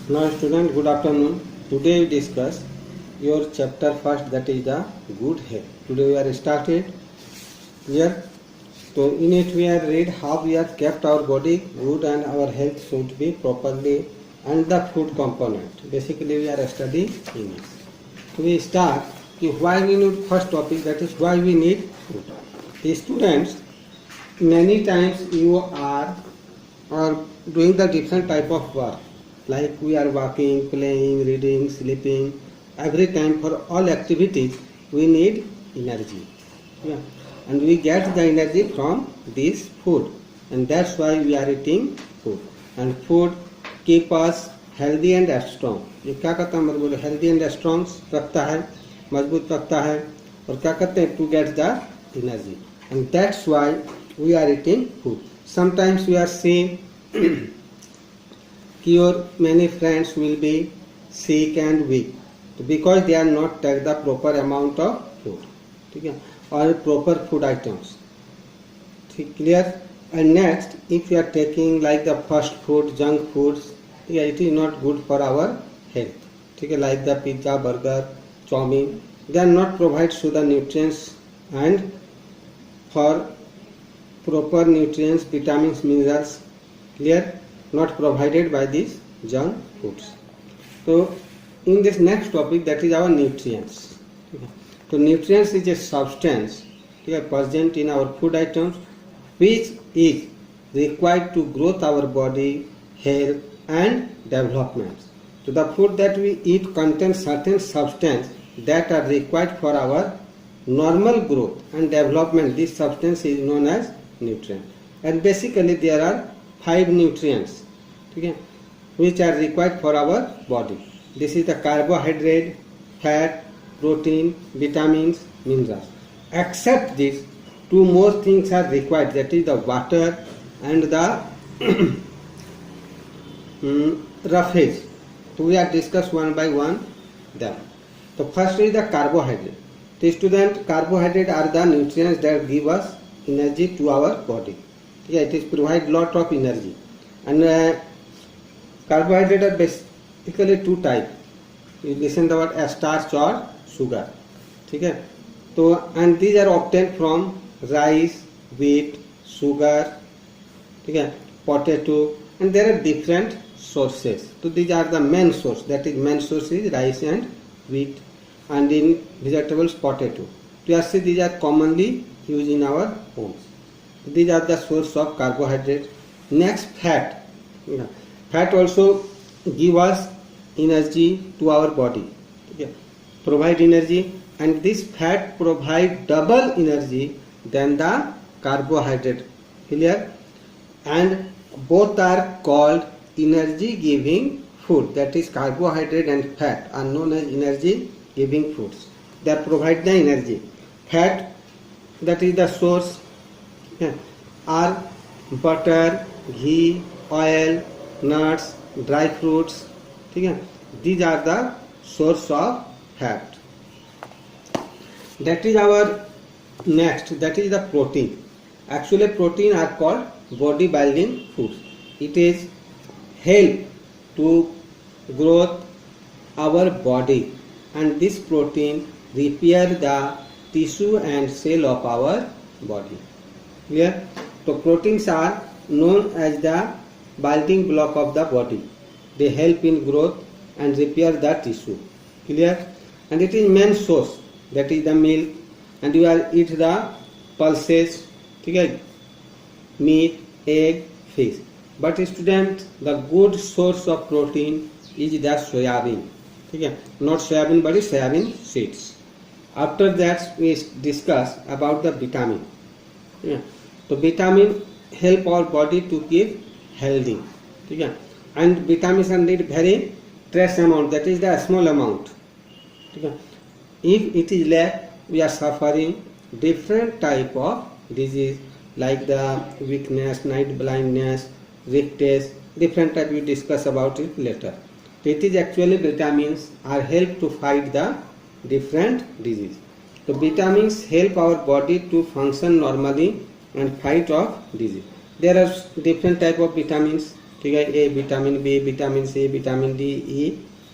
Now student, good afternoon. Today we discuss your chapter first, that is the good health. Today we are started. Clear? So in it we are read how we have kept our body good and our health should be properly, and the food component. Basically we are studying in it. So we start why we need first topic, that is why we need food. The students, many times you are doing the different type of work, like we are walking, playing, reading, sleeping. Every time for all activities we need energy. Yeah. And we get the energy from this food, and that's why we are eating food. And food keep us healthy and strong. ये क्या करता है मतलब healthy and strong रखता है, मजबूत रखता है, और क्या करते हैं to get the energy. And that's why we are eating food. Sometimes we are seeing your many friends will be sick and weak because they are not take the proper amount of food, ठीक है, or proper food items. Clear? And next, if you are taking like the fast food, junk foods, yeah, it is not good for our health. ठीक है, like the pizza, burger, chowmein, they are not provide so the nutrients, and for proper nutrients, vitamins, minerals, clear, not provided by these junk foods. So in this next topic, that is our nutrients. So nutrients is a substance present in our food items which is required to growth our body, health and development. So the food that we eat contains certain substances that are required for our normal growth and development. This substance is known as nutrient. And basically there are 5 nutrients, okay, which are required for our body. This is the carbohydrate, fat, protein, vitamins, minerals. Except this, 2 more things are required, that is the water and the roughage. So we are discuss one by one them. So first is the carbohydrate. The student, carbohydrate are the nutrients that give us energy to our body. Yeah, it is provide lot of energy. And carbohydrate are basically 2 type. You listen the word starch or sugar. Okay? So, and these are obtained from rice, wheat, sugar, okay, potato, and there are different sources. So these are the main source. That is main source is rice and wheat, and in vegetables potato. You see these are commonly used in our homes. These are the source of carbohydrate. Next, fat. Yeah. Fat also give us energy to our body. Okay. Provide energy, and this fat provide double energy than the carbohydrate. Clear? And both are called energy giving food. That is carbohydrate and fat are known as energy giving foods. They provide the energy. Fat, that is the source, are butter, ghee, oil, nuts, dry fruits. These are the source of fat. That is our next, that is the protein. Actually protein are called body building foods. It is help to growth our body, and this protein repair the tissue and cell of our body. Clear? So proteins are known as the building block of the body. They help in growth and repair the tissue. Clear? And it is main source, that is the milk, and you are eat the pulses, okay, meat, egg, fish. But student, the good source of protein is the soybean. Okay? Not soybean but soybean seeds. After that we discuss about the vitamin. Yeah. So vitamin help our body to keep healthy. Okay? And vitamins are need very trace amount, that is the small amount. Okay? If it is lack, we are suffering different type of disease like the weakness, night blindness, weakness, different type. We discuss about it later. It is actually vitamins are help to fight the different disease. So vitamins help our body to function normally and fight off disease. There are different type of vitamins. ठीक है, A vitamin B, vitamin C, vitamin D, E,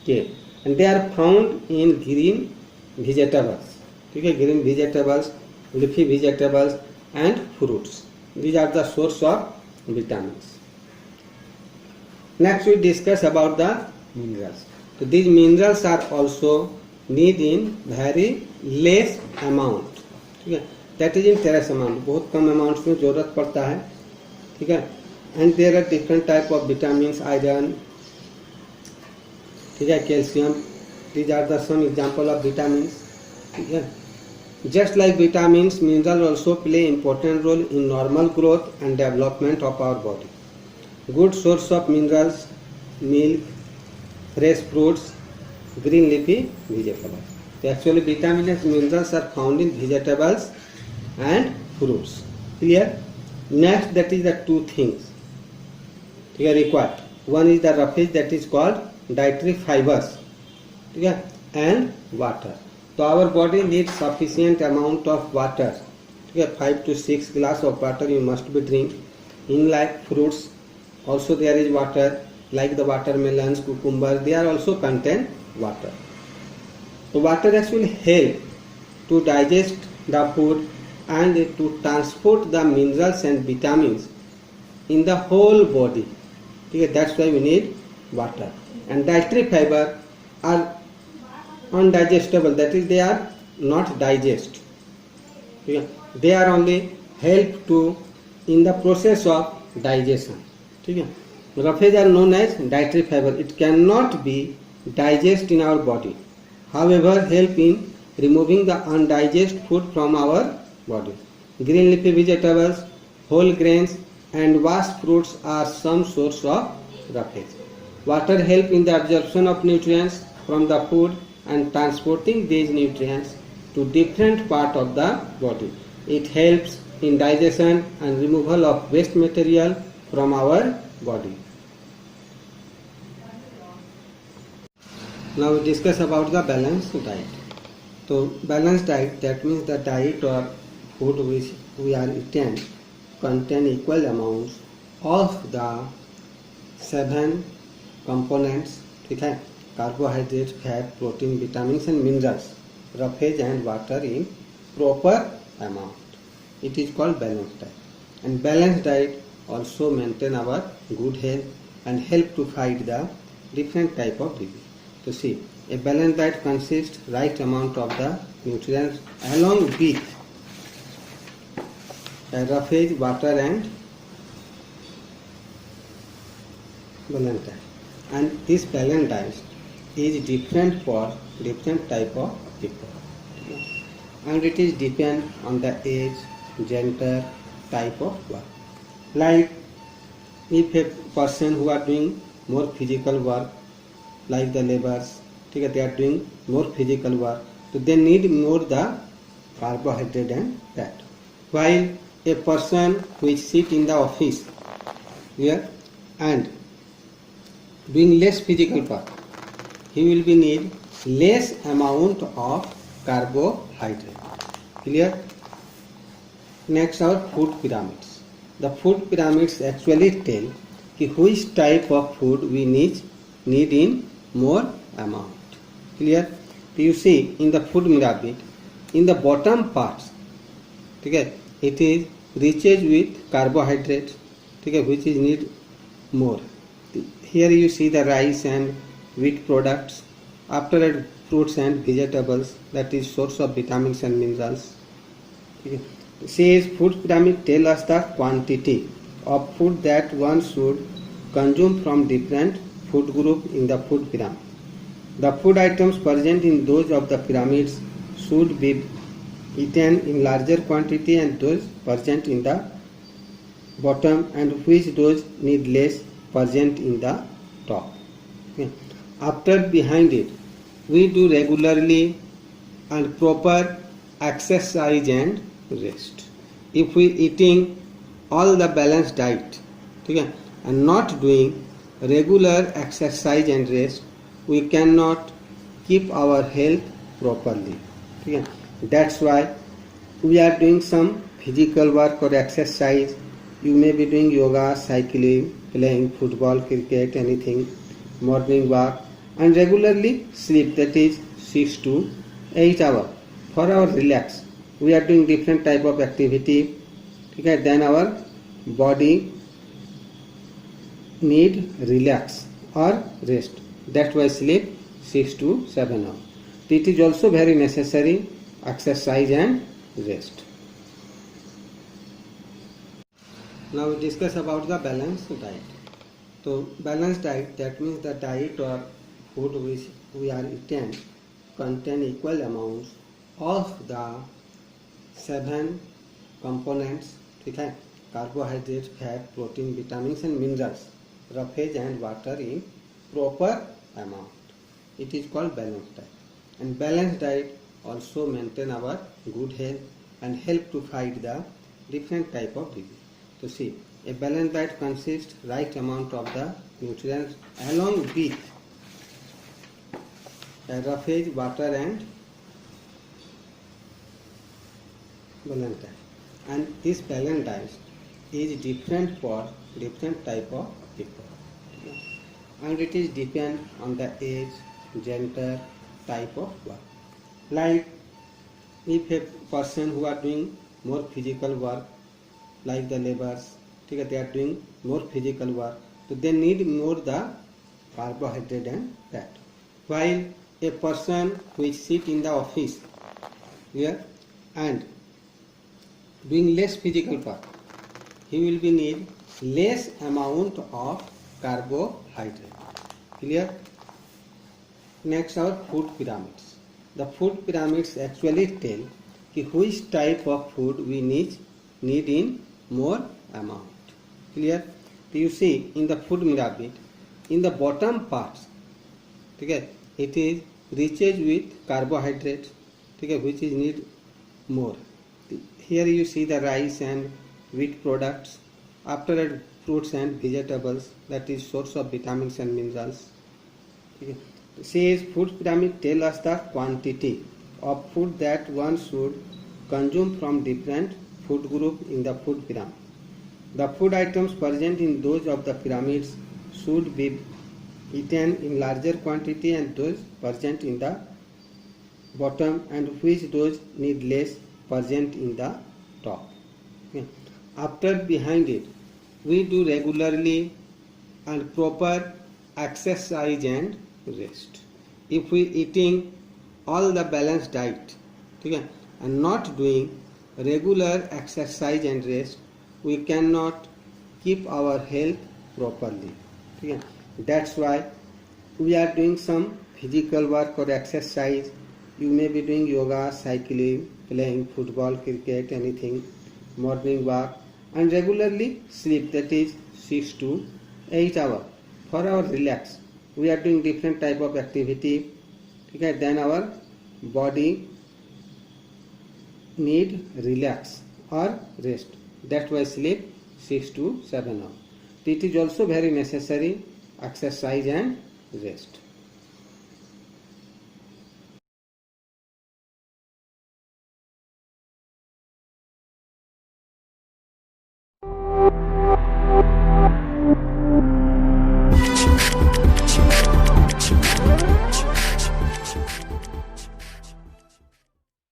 K, and they are found in green vegetables, ठीक है, green vegetables, leafy vegetables and fruits. These are the source of vitamins. Next we discuss about the minerals. So these minerals are also need in very less amount, ठीक है, that is in trace amount, बहुत कम amount में जरूरत पड़ता है, ठीक है, and there are different type of vitamins, iron, ठीक है, calcium. These are the some example of vitamins, ठीक है. Just like vitamins, minerals also play important role in normal growth and development of our body. Good source of minerals: milk, fresh fruits, green leafy vegetables. So actually vitamins and minerals are found in vegetables and fruits. Clear? Next, that is the two things ठीक है required. One is the roughage, that is called dietary fibers, ठीक है, and water. So our body needs sufficient amount of water, ठीक है, 5 to 6 glass of water you must be drink. In like fruits also there is water, like the watermelons, cucumber, they are also contain water. So water actually help to digest the food and to transport the minerals and vitamins in the whole body, ठीक है, that's why we need water. And dietary fiber are undigestible, that is they are not digest, okay? They are only help to in the process of digestion, ठीक है. Roughage are known as dietary fiber. It cannot be digest in our body, however help in removing the undigested food from our body. Green leafy vegetables, whole grains and washed fruits are some source of roughage. Water help in the absorption of nutrients from the food and transporting these nutrients to different part of the body. It helps in digestion and removal of waste material from our body. Now we discuss about the balanced diet. So balanced diet, that means the diet or food which we are eating contain equal amounts of the 7 components, ठीक है, carbohydrate, fat, protein, vitamins and minerals, roughage and water in proper amount. It is called balanced diet. And balanced diet also maintain our good health and help to fight the different type of disease. So see, a balanced diet consists right amount of the nutrients along with a roughage, water and balanced diet. And this balanced diet is different for different type of people, and it is depend on the age, gender, type of work. Like if a person who are doing more physical work, like the laborers, ठीक है, they are doing more physical work, so they need more the carbohydrate and fat. While a person who is sit in the office here and doing less physical work, he will be need less amount of carbohydrate. Clear? Next our food pyramids. The food pyramids actually tell कि which type of food we need in more amount. Clear? So you see in the food pyramid, in the bottom parts, ठीक है, it is riches with carbohydrates, ठीक है, which is need more. Here you see the rice and wheat products. After that, fruits and vegetables, that is source of vitamins and minerals. Okay. Says food pyramid tell us the quantity of food that one should consume from different food group in the food pyramid. The food items present in those of the pyramids should be eaten in larger quantity, and those present in the bottom and which those need less present in the top. Okay. After behind it, we do regularly and proper exercise and rest. If we eating all the balanced diet, okay, and not doing regular exercise and rest, we cannot keep our health properly. Okay. That's why we are doing some physical work or exercise You may be doing yoga, cycling, playing football, cricket, anything, morning walk, and regularly sleep, that is 6 to 8 hours for our relax. We are doing different type of activity, okay, then our body need relax or rest. That's why sleep 6 to 7 hours. It is also very necessary exercise and rest. Now we discuss about the balanced diet. So balanced diet, that means the diet or food which we are eating contain equal amounts of the 7 components, okay? Carbohydrates, fat, protein, vitamins and minerals, roughage and water in proper amount. It is called balanced diet. And balanced diet also maintain our good health and help to fight the different type of disease. So see, a balanced diet consists right amount of the nutrients along with roughage, water and balanced diet. And this balanced diet is different for different type of people. And it is depend on the age, gender, type of work. Like if a person who are doing more physical work, like the laborers, okay, they are doing more physical work, so they need more the carbohydrate and fat. While a person who is sit in the office here and doing less physical work, he will be need less amount of carbohydrate. Clear? Next, our food pyramids. The food pyramids actually tell which type of food we need in more amount. Clear? You see in the food pyramid, in the bottom parts, okay, it is riches with carbohydrates, okay, which is need more. Here you see the rice and wheat products. After that, fruits and vegetables, that is source of vitamins and minerals. Okay. Says food pyramid tell us the quantity of food that one should consume from different food group in the food pyramid. The food items present in those of the pyramids should be eaten in larger quantity and those present in the bottom and which those need less present in the top. Okay. After behind it, we do regularly and proper exercise and rest. If we eating all the balanced diet, okay, and not doing regular exercise and rest, we cannot keep our health properly. Okay. That's why we are doing some physical work or exercise. You may be doing yoga, cycling, playing football, cricket, anything, morning walk, and regularly sleep, that is 6 to 8 hours for our relax. We are doing different type of activity, okay, then our body need relax or rest. That's why sleep 6 to 7 hours. It is also very necessary exercise and rest.